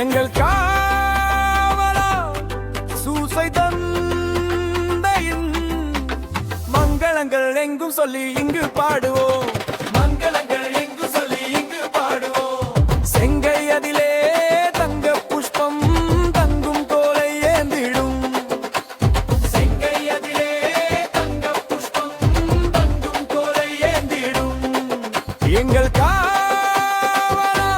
எங்கள் காவலா சூசை தந்தையின் மங்களங்கள் எங்கும் சொல்லி இங்கு பாடுவோம். மங்களங்கள் எங்கும் சொல்லி இங்கு பாடுவோம். செங்கை அதிலே தங்க புஷ்பம் தங்கும் கோலை ஏந்திடும். செங்கை அதிலே தங்க புஷ்பம் தங்கும் கோலை ஏந்திடும். எங்கள் காவலா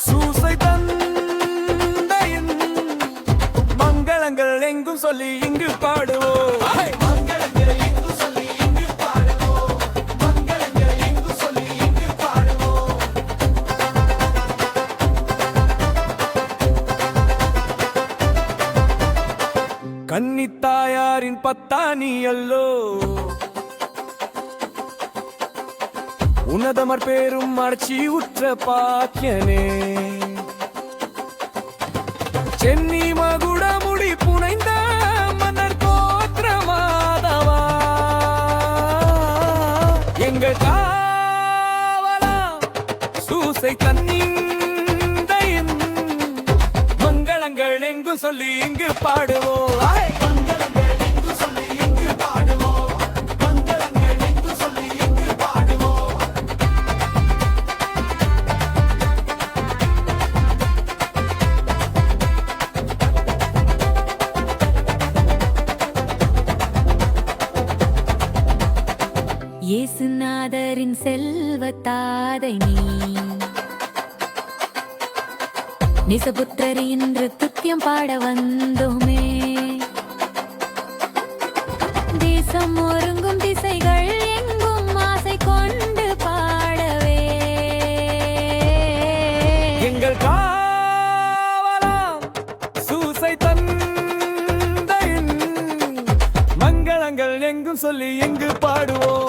சூசை தந்தையின் மங்களங்கள் எங்கும் சொல்லி இங்கு பாடுவோம். கன்னித்தாயாரின் பத்தானி அல்லோ உன்னதமர் பேரும் மறைச்சி உற்ற பாக்கியனே. சென்னி மகுட முடி புனைந்த மன்னர் கோத்திர மாதவா எங்கள் காவலா சூசை தன்னிந்தையின் மங்களங்கள் எங்கும் சொல்லி இங்கு பாடுவோம். இயேசுநாதரின் செல்வத்தாதை நீ நிசபுத்திரர் இன்று துத்தியம் பாட வந்தோமே. தேசம் ஒருங்கும் திசைகள் எங்கும் ஆசை கொண்டு பாடவே எங்கள் காவலா சூசை தந்தையின் மங்களங்கள் எங்கும் சொல்லி எங்கு பாடுவோம்.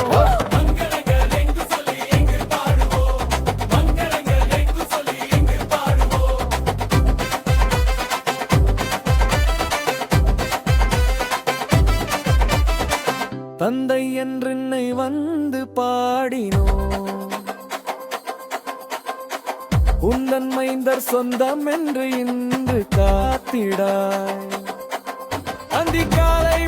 தந்தை என்றென்னை வந்து பாடினோம். உந்தன் மைந்தர் சொந்தம் என்று இன்று காத்திடாய். அந்திக்காலை